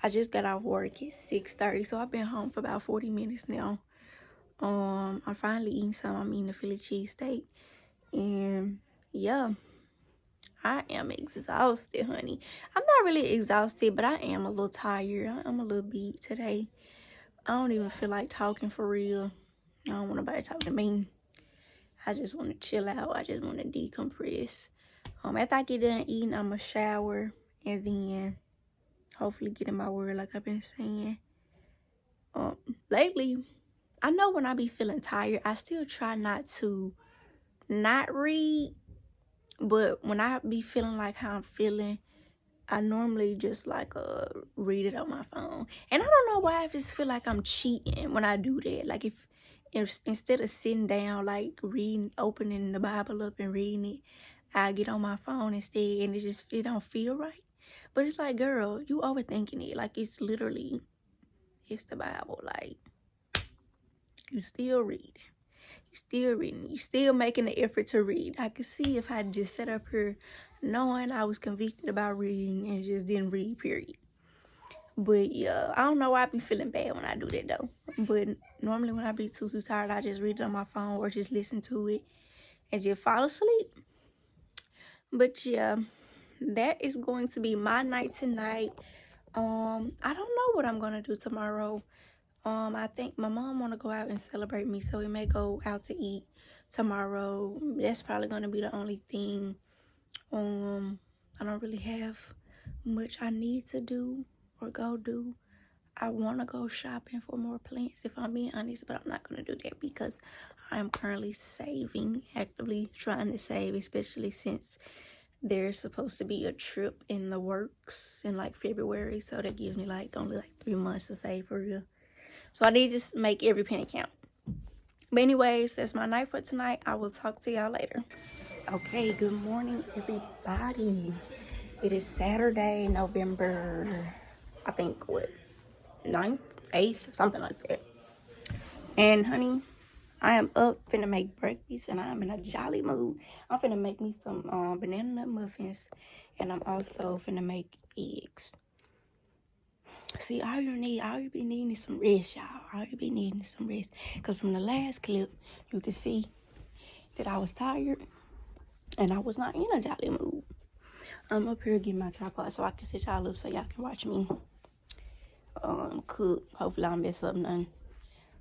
I just got off work at 6:30, so I've been home for about 40 minutes now. I'm finally eating some. I'm eating a Philly cheesesteak, and yeah, I am exhausted, honey. I'm not really exhausted, but I am a little tired. I'm a little beat today. I don't even feel like talking for real. I don't want nobody talking to me. I just want to chill out. I just want to decompress. After I get done eating, I'm going to shower and then hopefully get in my word like I've been saying. Lately, I know when I be feeling tired, I still try not to not read. But when I be feeling like how I'm feeling, I normally just like read it on my phone. And I don't know why I just feel like I'm cheating when I do that. Like if instead of sitting down, like reading, opening the Bible up and reading it, I get on my phone instead, and it don't feel right. But it's like, girl, you overthinking it. Like, it's literally, it's the Bible. Like, you still read. You still reading. You still making the effort to read. I could see if I just sat up here knowing I was convicted about reading and just didn't read, period. But yeah, I don't know why I be feeling bad when I do that though. But normally when I be too tired, I just read it on my phone or just listen to it and just fall asleep. But yeah, that is going to be my night tonight. I don't know what I'm gonna do tomorrow. I think my mom wanna go out and celebrate me, so we may go out to eat tomorrow. That's probably gonna be the only thing. I don't really have much I need to do or go do. I want to go shopping for more plants, if I'm being honest, but I'm not going to do that because I'm currently saving, actively trying to save, especially since there's supposed to be a trip in the works in like February. So that gives me like only like 3 months to save for real. So I need to make every penny count. But anyways, that's my night for tonight. I will talk to y'all later. Okay, good morning, everybody. It is Saturday, November, I think, 9th, 8th, something like that. And honey, I am up finna make breakfast and I'm in a jolly mood. I'm finna make me some banana nut muffins, and I'm also finna make eggs. See, all you be needing is some rest, y'all. All you be needing is some rest. Because from the last clip, you can see that I was tired and I was not in a jolly mood. I'm up here getting my tripod so I can set y'all up so y'all can watch me cook. Hopefully I don't mess up nothing.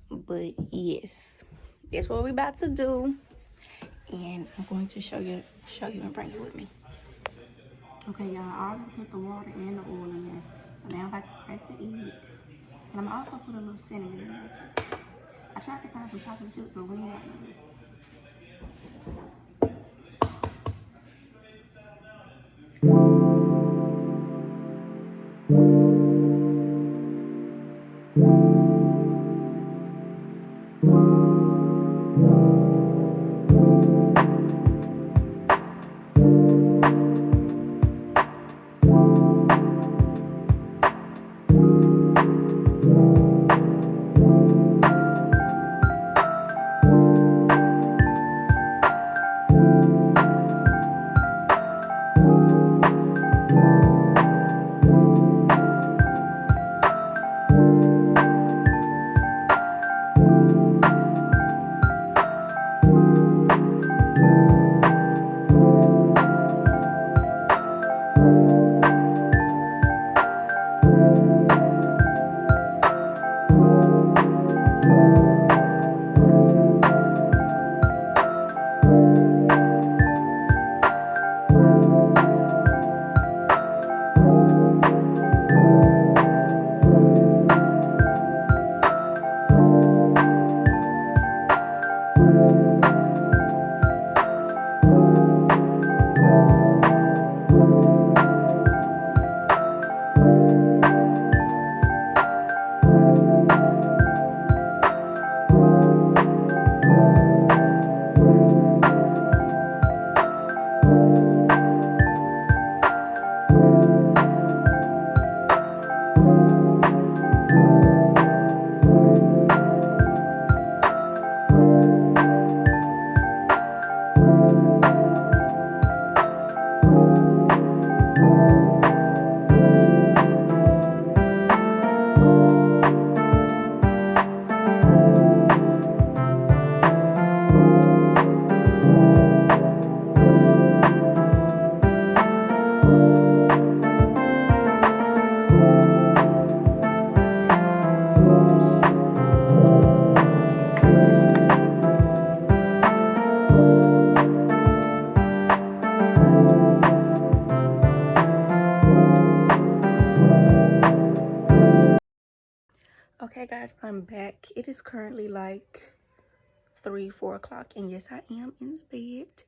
But yes, that's what we about to do. And I'm going to show you and bring you with me. Okay, y'all, I already put the water and the oil in there. So now I'm about to crack the eggs. And I'm also put a little cinnamon in there too. I tried to find some chocolate chips, but we ain't got none. Okay, guys, I'm back. It is currently like 3, 4 o'clock, and yes, I am in the bed.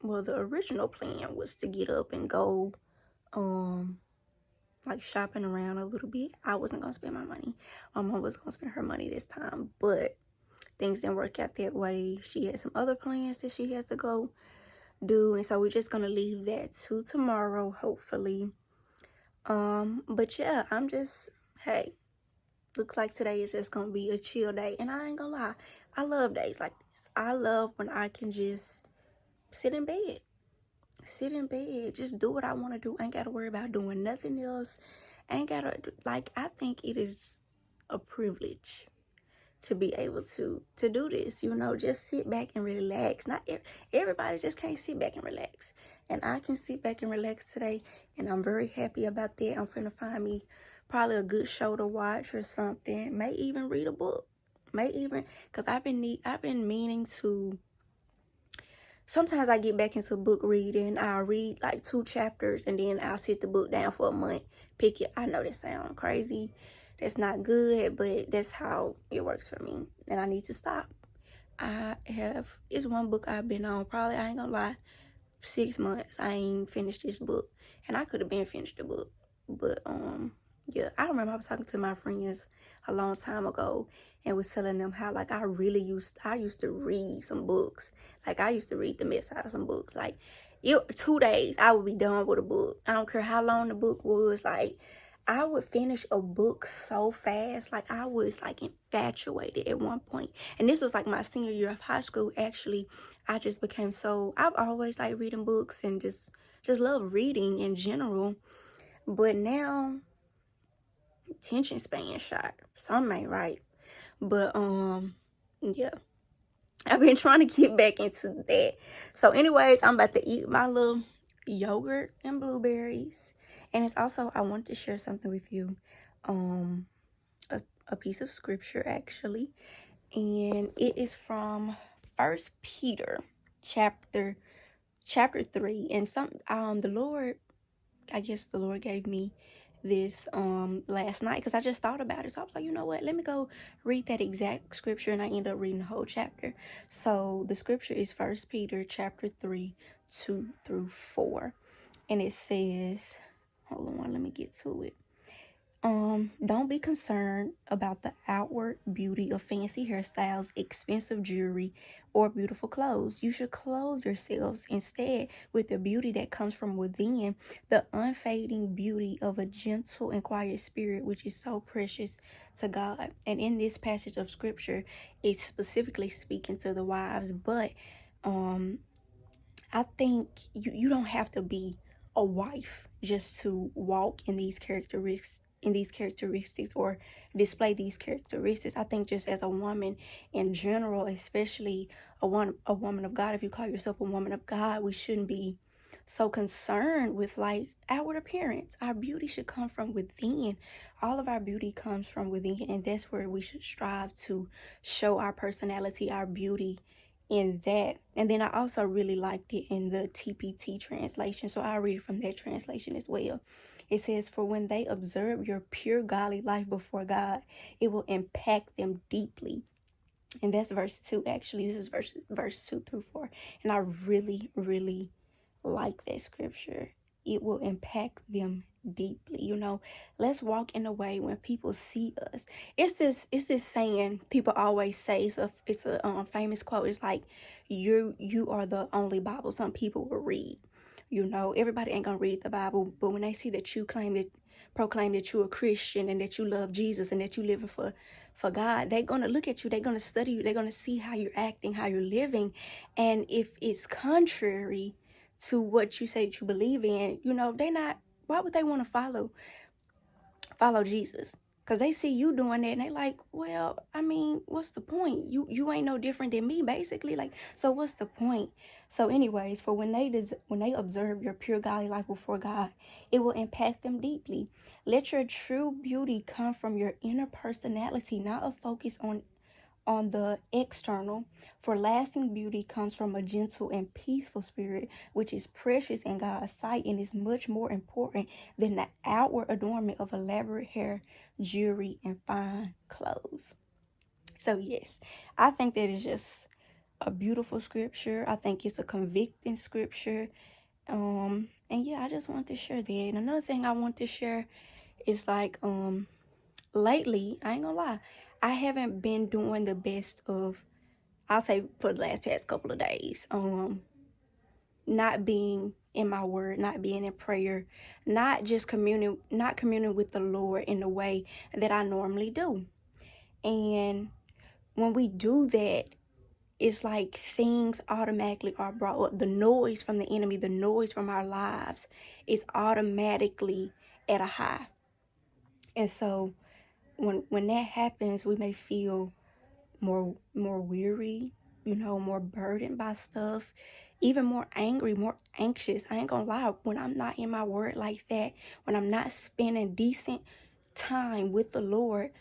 The original plan was to get up and go, like shopping around a little bit. I wasn't gonna spend my money. My mom was gonna spend her money this time, but things didn't work out that way. She had some other plans that she had to go do, and so we're just gonna leave that to tomorrow, hopefully. But yeah, hey, looks like today is just gonna be a chill day, and I ain't gonna lie, I love days like this. I love when I can just sit in bed. Sit in bed, just do what I want to do. Ain't gotta worry about doing nothing else. Ain't gotta, like, I think it is a privilege to be able to do this, just sit back and relax. Not everybody just can't sit back and relax, and I can sit back and relax today, and I'm very happy about that. I'm finna find me probably a good show to watch or something. May even read a book. Because I've been meaning to. Sometimes I get back into book reading. I'll read like 2 chapters and then I'll sit the book down for a month. Pick it. I know that sounds crazy. That's not good, but that's how it works for me. And I need to stop. It's one book I've been on, probably, I ain't gonna lie, 6 months. I ain't finished this book. And I could have been finished the book. But, yeah, I remember I was talking to my friends a long time ago and was telling them how, like, I used to read some books. Like, I used to read the mess out of some books. Like, 2 days, I would be done with a book. I don't care how long the book was. Like, I would finish a book so fast. Like, I was, like, infatuated at one point. And this was, like, my senior year of high school, actually. I've always, like, reading books and just love reading in general. But now, attention span shot. Something ain't right. But, yeah. I've been trying to get back into that. So anyways, I'm about to eat my little yogurt and blueberries. And it's also, I want to share something with you. A piece of scripture, actually. And it is from 1 Peter chapter 3. And the Lord gave me this last night because I just thought about it. So I was like, you know what, let me go read that exact scripture, and I ended up reading the whole chapter. So the scripture is 1 Peter chapter 3, 2-4, and it says, hold on, let me get to it. Don't be concerned about the outward beauty of fancy hairstyles, expensive jewelry, or beautiful clothes. You should clothe yourselves instead with the beauty that comes from within, the unfading beauty of a gentle and quiet spirit, which is so precious to God. And in this passage of scripture, it's specifically speaking to the wives, but I think you don't have to be a wife just to walk in these characteristics or display these characteristics. I think just as a woman in general, especially a woman of God, if you call yourself a woman of God, we shouldn't be so concerned with like outward appearance. Our beauty should come from within. All of our beauty comes from within, and that's where we should strive to show our personality, our beauty in that. And then I also really liked it in the TPT translation, so I'll read from that translation as well. It says, for when they observe your pure godly life before God, it will impact them deeply. And that's verse 2, actually. This is verse 2-4. And I really, really like that scripture. It will impact them deeply. Let's walk in a way when people see us. It's this saying people always say. So it's a famous quote. It's like, you are the only Bible some people will read. Everybody ain't gonna read the Bible, but when they see that you proclaim that you're a Christian and that you love Jesus and that you living for God, they're gonna look at you, they're gonna study you, they're gonna see how you're acting, how you're living. And if it's contrary to what you say that you believe in, why would they want to follow Jesus? Because they see you doing that and they like, well, I mean, what's the point? You ain't no different than me, basically. Like, so what's the point? So anyways, for when they observe your pure godly life before God, it will impact them deeply. Let your true beauty come from your inner personality, not a focus on on the external, for lasting beauty comes from a gentle and peaceful spirit, which is precious in God's sight and is much more important than the outward adornment of elaborate hair, jewelry, and fine clothes. So yes, I think that is just a beautiful scripture. I think it's a convicting scripture. And yeah, I just want to share that. And another thing I want to share is like lately, I ain't gonna lie, I haven't been doing the best of, I'll say for the past couple of days, not being in my word, not being in prayer, not communing with the Lord in the way that I normally do. And when we do that, it's like things automatically are brought up. The noise from the enemy, the noise from our lives is automatically at a high. And so when that happens, we may feel more weary, more burdened by stuff, even more angry, more anxious. I ain't gonna lie, when I'm not in my word like that, when I'm not spending decent time with the Lord,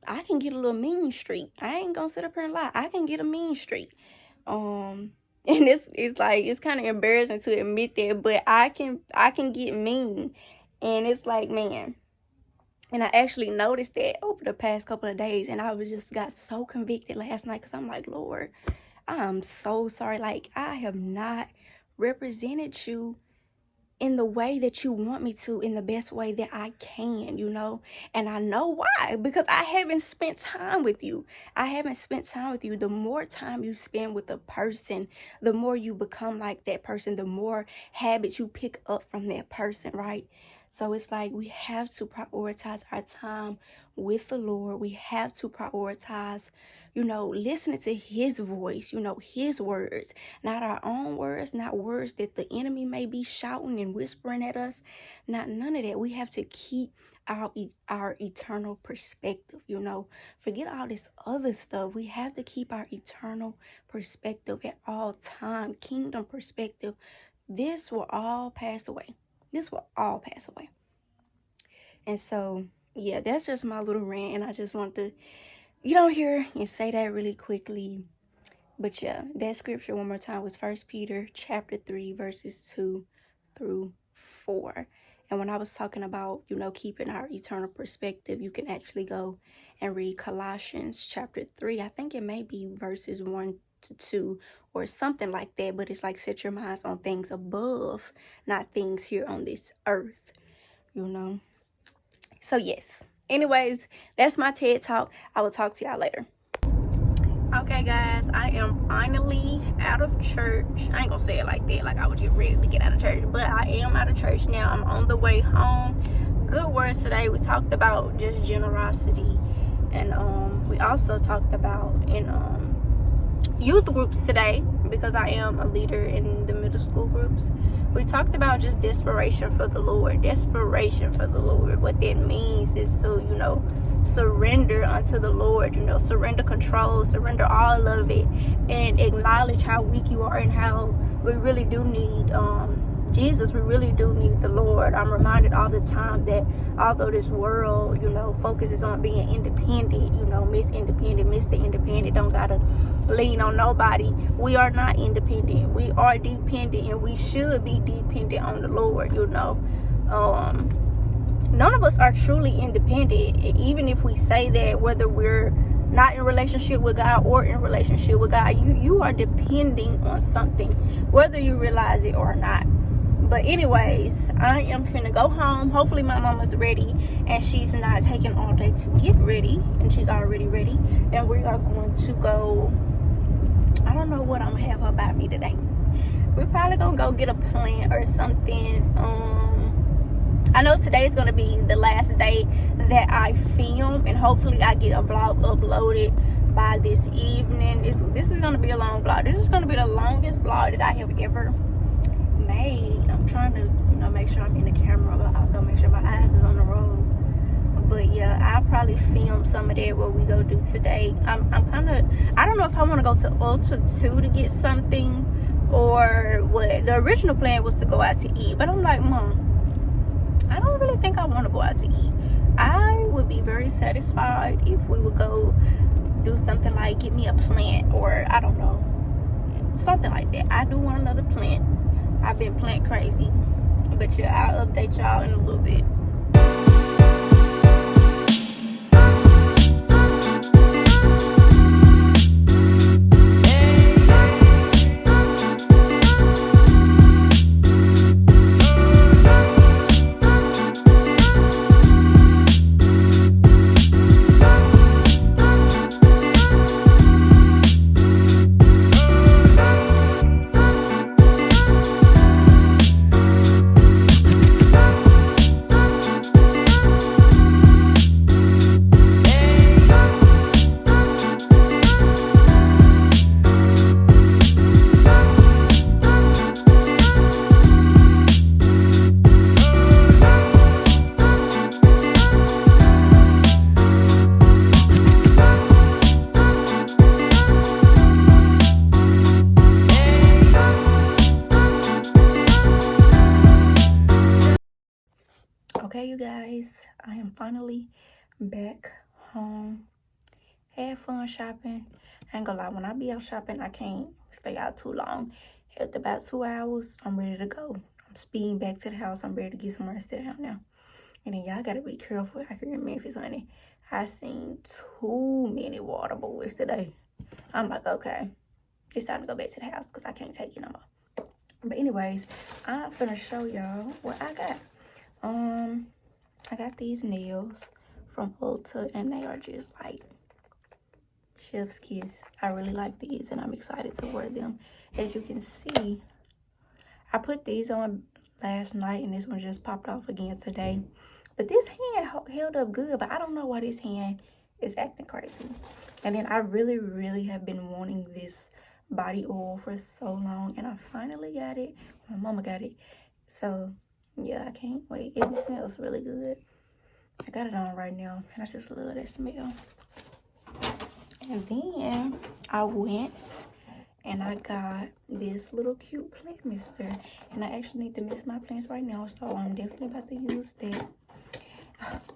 I can get a little mean streak. I ain't gonna sit up here and lie. I can get a mean streak. And it's like, it's kind of embarrassing to admit that, but I can get mean. And it's like, man. And I actually noticed that over the past couple of days, and I got so convicted last night, because I'm like, Lord, I'm so sorry. Like, I have not represented you in the way that you want me to, in the best way that I can, and I know why, because I haven't spent time with you. The more time you spend with a person, the more you become like that person, the more habits you pick up from that person, right? So it's like, we have to prioritize our time with the Lord. We have to prioritize, listening to his voice, his words, not our own words, not words that the enemy may be shouting and whispering at us, not none of that. We have to keep our eternal perspective, forget all this other stuff. We have to keep our eternal perspective at all time, kingdom perspective. This will all pass away. And so, yeah, that's just my little rant, and I just want to get on here and say that really quickly. But yeah, that scripture one more time was 1 Peter chapter 3, verses 2 through 4. And when I was talking about, keeping our eternal perspective, you can actually go and read Colossians chapter 3. I think it may be verses 1 to 2 or something like that. But it's like, set your minds on things above, not things here on this earth, So yes. Anyways, that's my TED Talk. I will talk to y'all later. Okay, guys, I am finally out of church. I ain't gonna say it like that, like I was just ready to get out of church, but I am out of church now. I'm on the way home. Good words today. We talked about just generosity, and we also talked about in youth groups today, because I am a leader in the middle school groups. We talked about just desperation for the Lord. What that means is to, surrender unto the Lord, surrender control, surrender all of it, and acknowledge how weak you are and how we really do need Jesus. We really do need the Lord. I'm reminded all the time that although this world, focuses on being independent, Mr. Independent, don't gotta lean on nobody. We are not independent. We are dependent, and we should be dependent on the Lord, None of us are truly independent, even if we say that, whether we're not in relationship with God or in relationship with God. You are depending on something, whether you realize it or not. But anyways, I am finna go home. Hopefully my mama's ready and she's not taking all day to get ready, and she's already ready. And we are going to go, I don't know what I'm gonna have her buy me today. We're probably gonna go get a plant or something. I know today's gonna be the last day that I film, and hopefully I get a vlog uploaded by this evening. This is gonna be a long vlog. This is gonna be the longest vlog that I have ever made. I'm trying to, make sure I'm in the camera, but also make sure my eyes is on the road. But yeah, I'll probably film some of that what we go do today. I'm kind of, I don't know if I want to go to Ulta 2 to get something or what. The original plan was to go out to eat, but I'm like, Mom, I don't really think I want to go out to eat. I would be very satisfied if we would go do something like get me a plant, or I don't know, something like that. I do want another plant. I've been plant crazy. But yeah, I'll update y'all in a little bit. Okay, you guys, I am finally back home. Had fun shopping. I ain't gonna lie, when I be out shopping, I can't stay out too long. After about 2 hours, I'm ready to go. I'm speeding back to the house. I'm ready to get somewhere and sit down now. And then y'all gotta be careful out here in Memphis, honey. I seen too many water boys today. I'm like, okay, it's time to go back to the house because I can't take it no more. But anyways, I'm finna show y'all what I got. I got these nails from Ulta, and they are just like chef's kiss. I really like these, and I'm excited to wear them. As you can see, I put these on last night, and this one just popped off again today. But this hand held up good, but I don't know why this hand is acting crazy. And then I really have been wanting this body oil for so long, and I finally got it. My mama got it. So yeah, I can't wait. It smells really good. I got it on right now, and I just love that smell. And then I went and I got this little cute plant mister, and I actually need to mist my plants right now, so I'm definitely about to use that.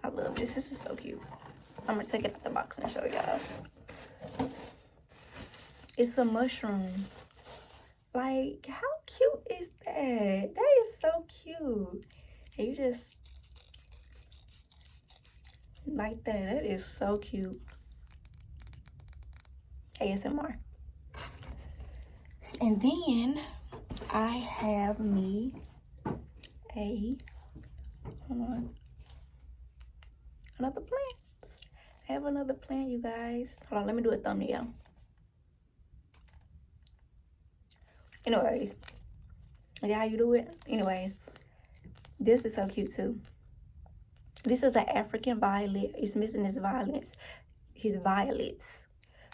I love this. This is so cute. I'm gonna take it out the box and show y'all. It's a mushroom. Like, how cute is that? That is so cute. And you just like that. That is so cute. ASMR. And then I have me a, hold on, another plant. I have another plant, you guys. Hold on, let me do a thumbnail. Anyways, yeah, how you do it? Anyways, this is so cute too. This is an African violet. It's missing his violets.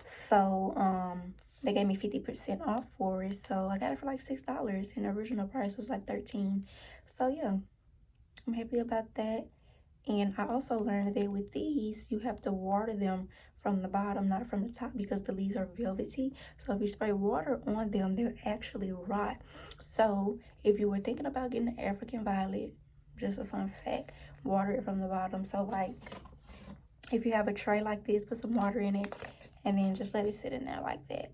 So they gave me 50% off for it. So I got it for like $6, and the original price was like $13. So yeah, I'm happy about that. And I also learned that with these, you have to water them from the bottom, not from the top, because the leaves are velvety. So if you spray water on them, they'll actually rot. So if you were thinking about getting an African violet, just a fun fact, water it from the bottom. So like, if you have a tray like this, put some water in it, and then just let it sit in there like that.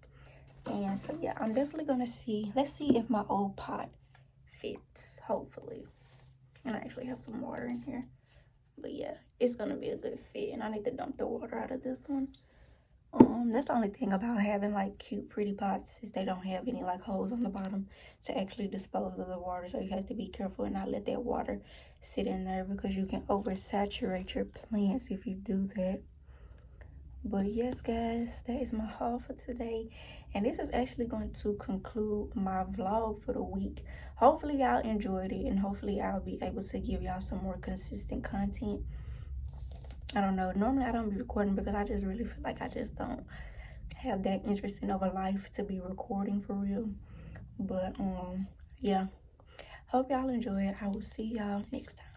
And so yeah, I'm definitely gonna see. Let's see if my old pot fits, hopefully. And I actually have some water in here. But yeah, it's gonna be a good fit, and I need to dump the water out of this one. That's the only thing about having like cute pretty pots, is they don't have any like holes on the bottom to actually dispose of the water. So you have to be careful and not let that water sit in there, because you can oversaturate your plants if you do that. But yes, guys, that is my haul for today, and this is actually going to conclude my vlog for the week. Hopefully y'all enjoyed it, and hopefully I'll be able to give y'all some more consistent content. I don't know, normally I don't be recording because I just really feel like I just don't have that interesting of a life to be recording for real. But yeah, hope y'all enjoy it. I will see y'all next time.